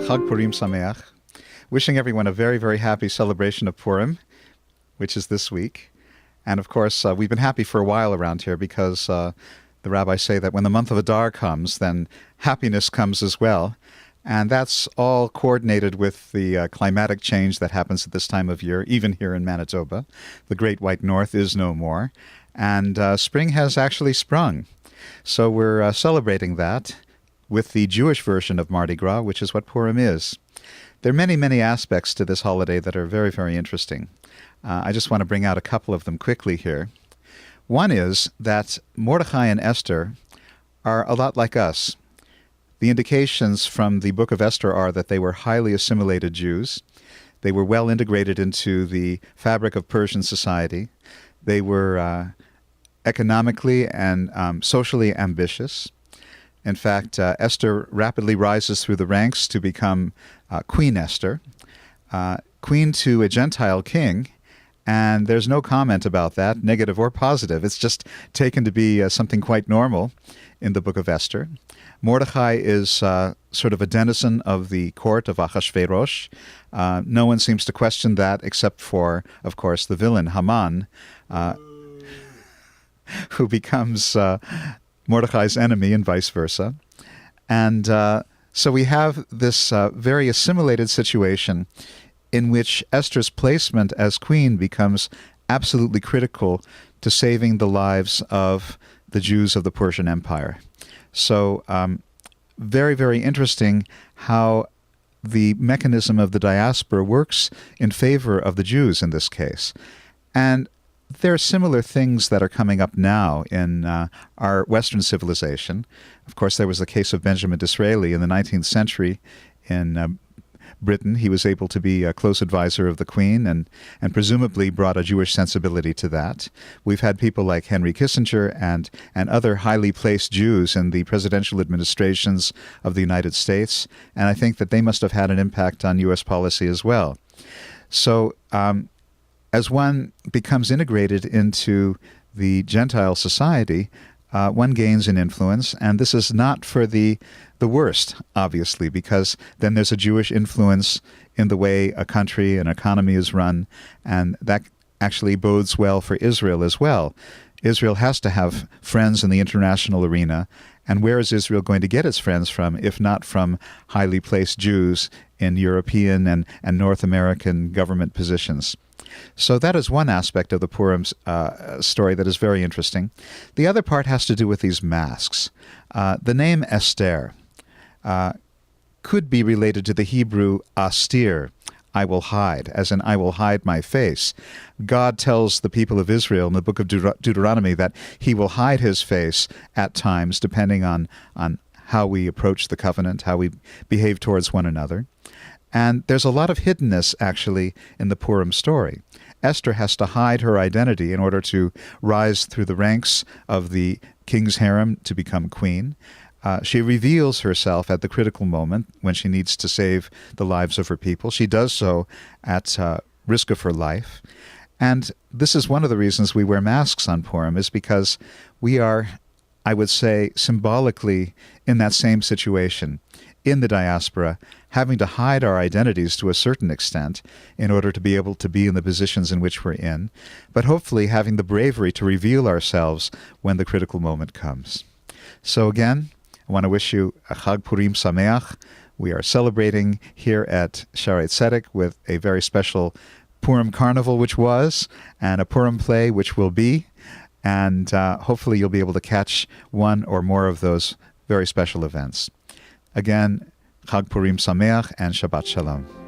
Chag Purim Sameach. Wishing everyone a very, very happy celebration of Purim, which is this week. And of course, we've been happy for a while around here because the rabbis say that when the month of Adar comes, then happiness comes as well. And that's all coordinated with the climatic change that happens at this time of year, even here in Manitoba. The Great White North is no more. And spring has actually sprung. So we're celebrating that with the Jewish version of Mardi Gras, which is what Purim is. There are many, many aspects to this holiday that are very, very interesting. I just want to bring out a couple of them quickly here. One is that Mordechai and Esther are a lot like us. The indications from the book of Esther are that they were highly assimilated Jews. They were well integrated into the fabric of Persian society. They were economically and socially ambitious. In fact, Esther rapidly rises through the ranks to become Queen Esther, queen to a Gentile king, and there's no comment about that, negative or positive. It's just taken to be something quite normal in the book of Esther. Mordechai is sort of a denizen of the court of Achashverosh. No one seems to question that except for, of course, the villain, Haman, who becomes Mordechai's enemy and vice versa. And so we have this very assimilated situation in which Esther's placement as queen becomes absolutely critical to saving the lives of the Jews of the Persian Empire. So very, very interesting how the mechanism of the diaspora works in favor of the Jews in this case. And there are similar things that are coming up now in our Western civilization. Of course, there was the case of Benjamin Disraeli in the 19th century in Britain. He was able to be a close advisor of the Queen and presumably brought a Jewish sensibility to that. We've had people like Henry Kissinger and other highly placed Jews in the presidential administrations of the United States, and I think that they must have had an impact on U.S. policy as well. So, as one becomes integrated into the Gentile society, one gains in influence, and this is not for the worst, obviously, because then there's a Jewish influence in the way a country, an economy is run, and that actually bodes well for Israel as well. Israel has to have friends in the international arena, and where is Israel going to get its friends from, if not from highly placed Jews in European and North American government positions? So that is one aspect of the Purim story that is very interesting. The other part has to do with these masks. The name Esther could be related to the Hebrew astir, I will hide, as in I will hide my face. God tells the people of Israel in the book of Deuteronomy that he will hide his face at times, depending on how we approach the covenant, how we behave towards one another. And there's a lot of hiddenness, actually, in the Purim story. Esther has to hide her identity in order to rise through the ranks of the king's harem to become queen. She reveals herself at the critical moment when she needs to save the lives of her people. She does so at risk of her life. And this is one of the reasons we wear masks on Purim, is because we are, I would say, symbolically in that same situation, in the diaspora, having to hide our identities to a certain extent in order to be able to be in the positions in which we're in, but hopefully having the bravery to reveal ourselves when the critical moment comes. So again, I want to wish you a Chag Purim Sameach. We are celebrating here at Shaarei Tzedek with a very special Purim Carnival, which was, and a Purim play, which will be, and hopefully you'll be able to catch one or more of those very special events. Again, Chag Purim Sameach and Shabbat Shalom.